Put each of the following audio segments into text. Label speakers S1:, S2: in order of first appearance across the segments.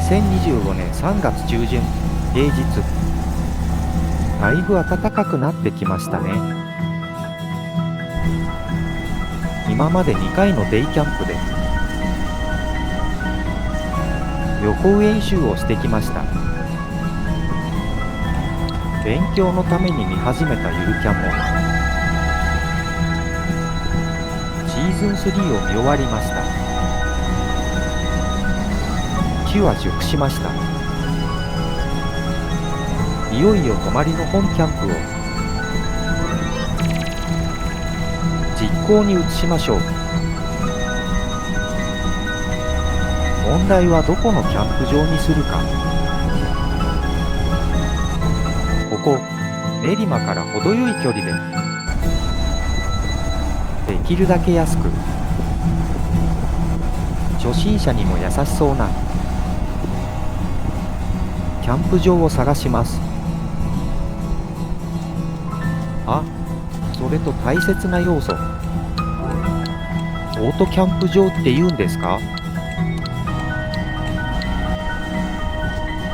S1: 2025年3月中旬、平日。だいぶ暖かくなってきましたね。今まで2回のデイキャンプで予行演習をしてきました。勉強のために見始めたゆるキャンもシーズン3を見終わりました。木は熟しました。いよいよ泊まりの本キャンプを実行に移しましょう。問題はどこのキャンプ場にするか。ここ練馬から程よい距離でできるだけ安く初心者にも優しそうなキャンプ場を探します。あ、それと大切な要素、オートキャンプ場って言うんですか？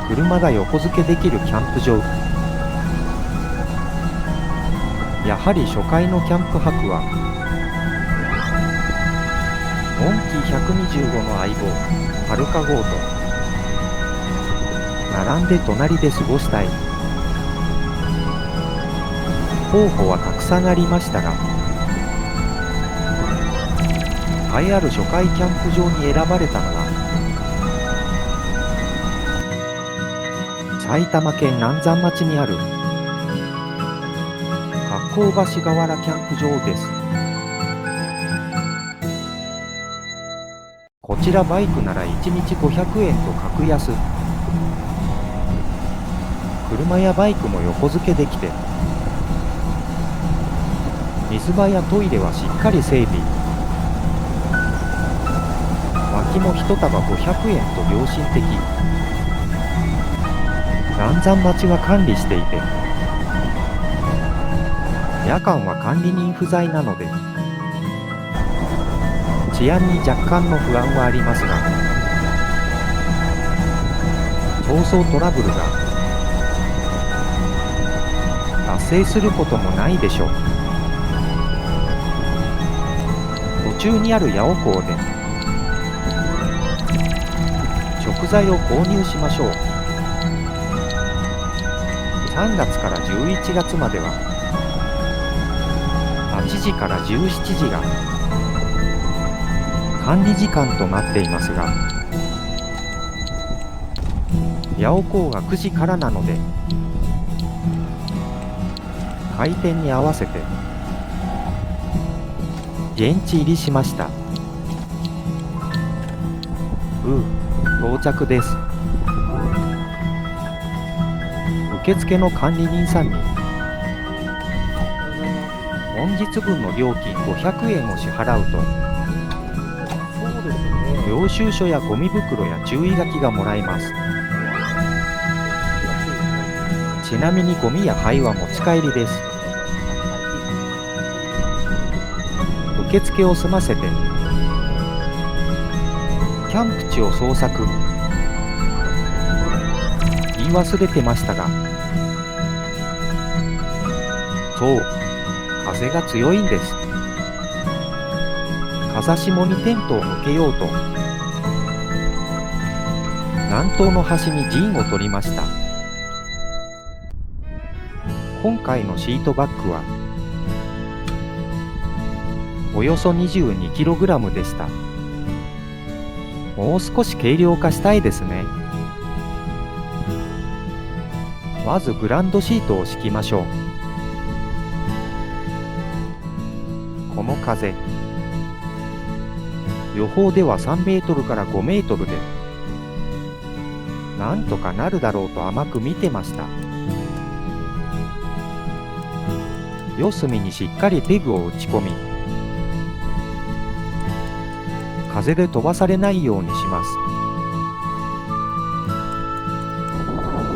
S1: 車が横付けできるキャンプ場。やはり初回のキャンプ泊はモンキー125の相棒ハルカ号と並んで隣で過ごしたい。候補はたくさんありましたが、栄えある初回キャンプ場に選ばれたのは埼玉県南山町にある河口橋河原キャンプ場です。こちらバイクなら1日500円と格安。車やバイクも横付けできて、水場やトイレはしっかり整備。薪も1束500円と良心的。南山町が管理していて、夜間は管理人不在なので治安に若干の不安はありますが、逃走トラブルが発生することもないでしょう。途中にある八尾港で食材を購入しましょう。3月から11月までは8時から17時が管理時間となっていますが、八尾港が9時からなので開店に合わせて現地入りしました。到着です。受付の管理人さんに本日分の料金500円を支払うと領収書やゴミ袋や注意書きがもらえます。ちなみにゴミや灰は持ち帰りです。受付を済ませてキャンプ地を捜索。言い忘れてましたが、そう、風が強いんです。風下にテントを向けようと南東の端に陣を取りました。今回のシートバッグはおよそ 22kg でした。もう少し軽量化したいですね。まずグランドシートを敷きましょう。この風、予報では3メートルから5メートルでなんとかなるだろうと甘く見てました。四隅にしっかりペグを打ち込み、風で飛ばされないようにします。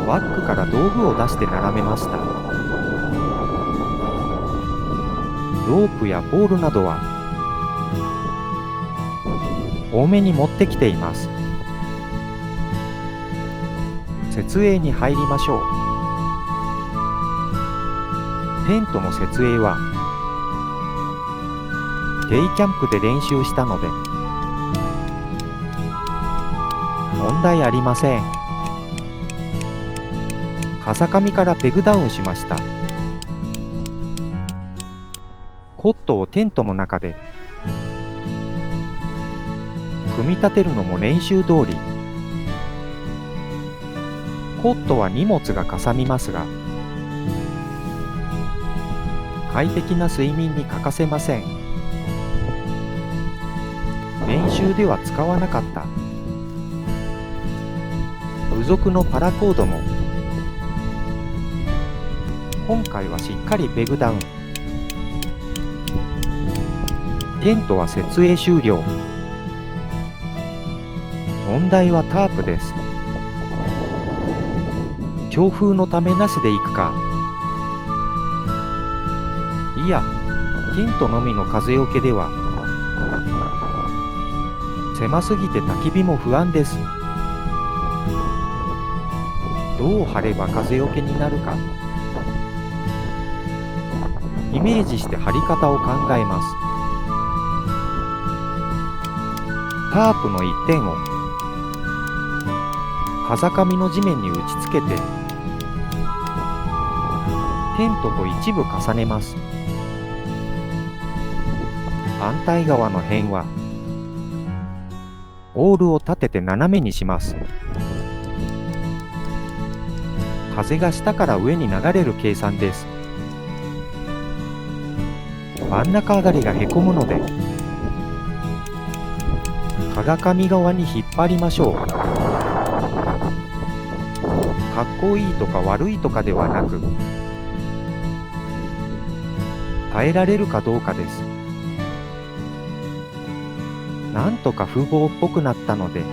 S1: バッグから道具を出して並べました。ロープやポールなどは多めに持ってきています。設営に入りましょう。テントの設営はデイキャンプで練習したので問題ありません。風上からペグダウンしました。コットをテントの中で組み立てるのも練習通り。コットは荷物がかさみますが快適な睡眠に欠かせません。練習では使わなかった付属のパラコードも今回はしっかりペグダウン。テントは設営終了。問題はタープです。強風のためなしで行くか、いやテントのみの風よけでは狭すぎて焚き火も不安です。どう張れば風よけになるかイメージして張り方を考えます。タープの一点を風上の地面に打ち付けてテントと一部重ねます。反対側の辺はオールを立てて斜めにします。風が下から上に流れる計算です。真ん中上がりがへこむので風上側に引っ張りましょう。かっこいいとか悪いとかではなく耐えられるかどうかです。なんとか風貌っぽくなったので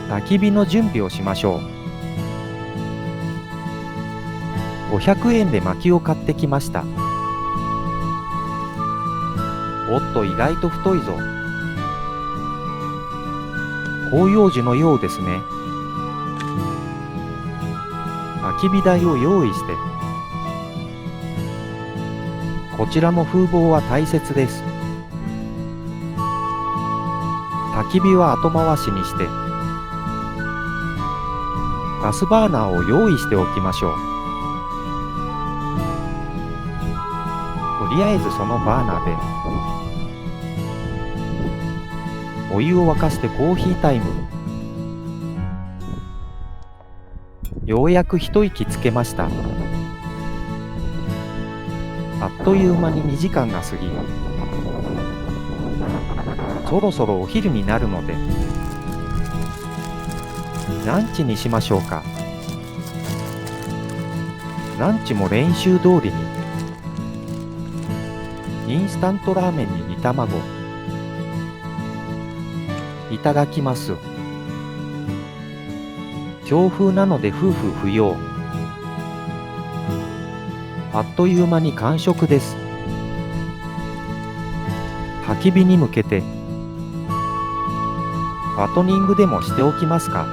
S1: 焚き火の準備をしましょう。500円で薪を買ってきました。おっと意外と太いぞ。広葉樹のようですね。焚き火台を用意してこちらも風貌は大切です。焚き火は後回しにしてガスバーナーを用意しておきましょう。とりあえずそのバーナーでお湯を沸かしてコーヒータイム。ようやく一息つけました。あっという間に2時間が過ぎそろそろお昼になるのでランチにしましょうか。ランチも練習通りにインスタントラーメンに煮卵。いただきます。強風なので夫婦不要。あっという間に完食です。焚き火に向けてバトニングでもしておきますか。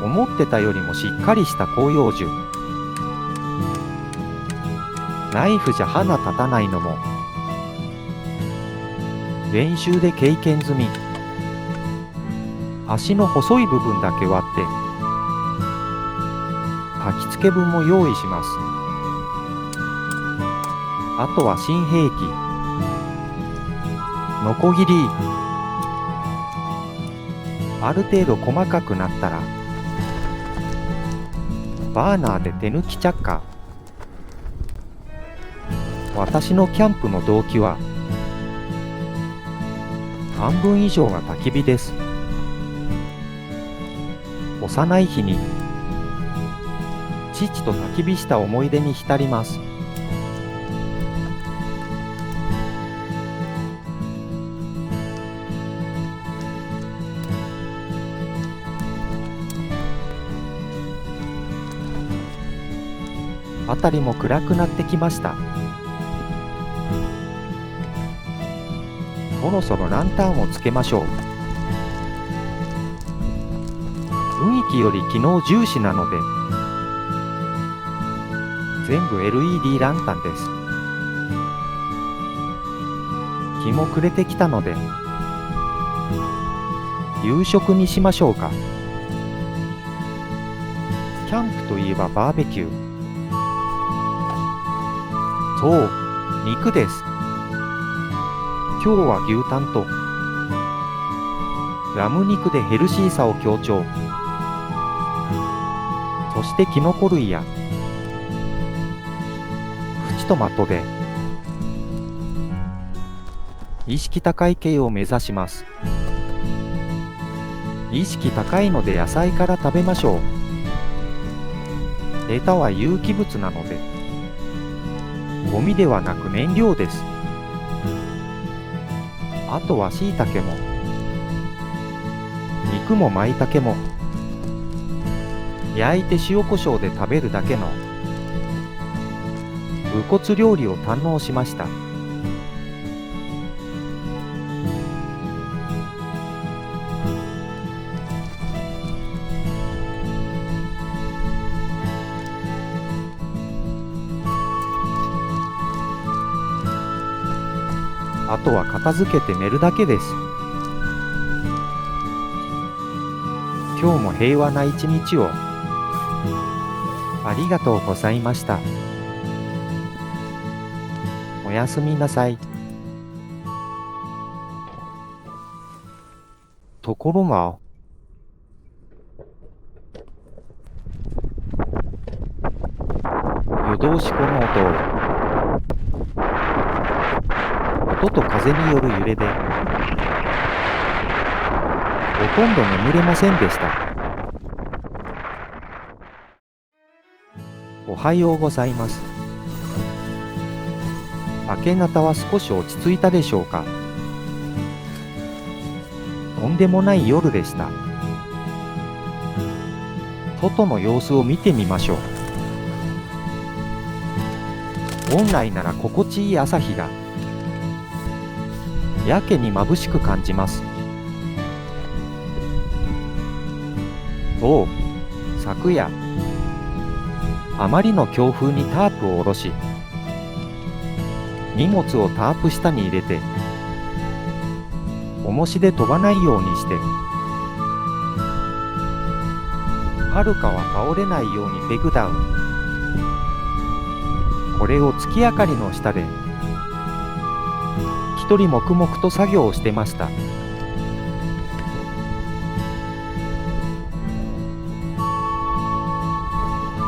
S1: 思ってたよりもしっかりした広葉樹。ナイフじゃ歯が立たないのも練習で経験済み。足の細い部分だけ割って焚き付け分も用意します。あとは新兵器ノコギリ。ある程度細かくなったらバーナーで手抜き着火。私のキャンプの動機は半分以上が焚き火です。幼い日に父と焚き火した思い出に浸ります。辺りも暗くなってきました。そろそろランタンをつけましょう。きより機能重視なので、全部 LED ランタンです。日も暮れてきたので、夕食にしましょうか。キャンプといえばバーベキュー。そう、肉です。今日は牛タンとラム肉でヘルシーさを強調。そしてキノコ類やプチトマトで意識高い系を目指します。意識高いので野菜から食べましょう。ヘタは有機物なので、ゴミではなく燃料です。あとは椎茸も肉も舞茸も焼いて塩コショウで食べるだけの無骨料理を堪能しました。あとは片付けて寝るだけです。今日も平和な一日をありがとうございました。おやすみなさい。ところが、夜通しこの音と風による揺れで、ほとんど眠れませんでした。おはようございます。明け方は少し落ち着いたでしょうか。とんでもない夜でした。外の様子を見てみましょう。本来なら心地いい朝日がやけに眩しく感じます。おう、昨夜あまりの強風にタープを下ろし、荷物をタープ下に入れて重しで飛ばないようにして、はるかは倒れないようにペグダウン。これを月明かりの下で一人黙々と作業をしてました。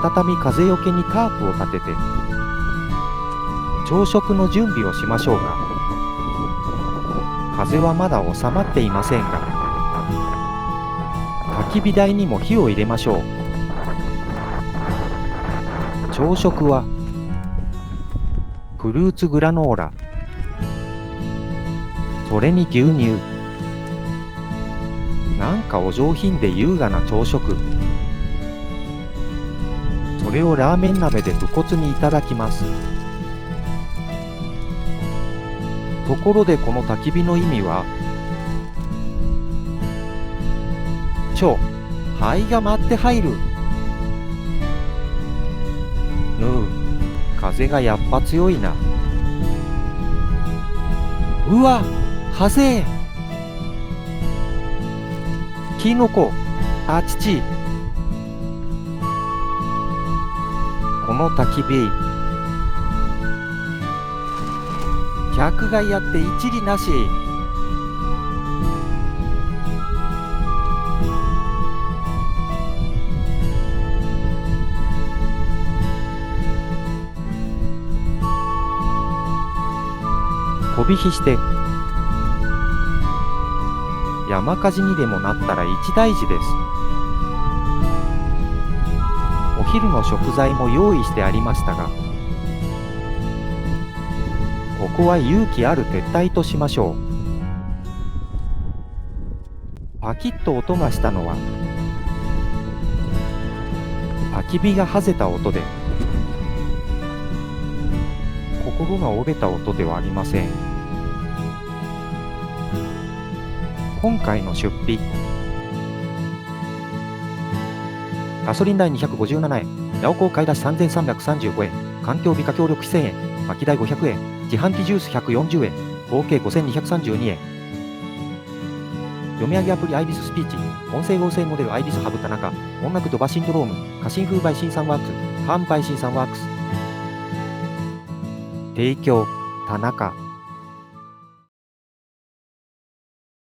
S1: 再び風よけにタープを立てて朝食の準備をしましょうか。風はまだ収まっていませんが、焚き火台にも火を入れましょう。朝食はフルーツグラノーラ、それに牛乳。なんかお上品で優雅な朝食。それをラーメン鍋で武骨にいただきます。ところでこの焚き火の意味は、灰が舞って入る。風がやっぱ強いな。うわ、はぜえ。キノコ、あちち。この焚き火、百害やって一理なし。飛び火して山火事にでもなったら一大事です。お昼の食材も用意してありましたが、ここは勇気ある撤退としましょう。パキッと音がしたのは焚き火がはぜた音で、心が折れた音ではありません。今回の出費、ガソリン代257円、ヤオコー買い出し3335円、環境美化協力1000円、薪代500円、自販機ジュース140円、合計5232円。読み上げアプリアイビススピーチ、音声合成モデルアイビスハブ田中、音楽ドバシンドローム、家臣風バイシンサンワークス、ハームバイシンサンワークス。提供、田中。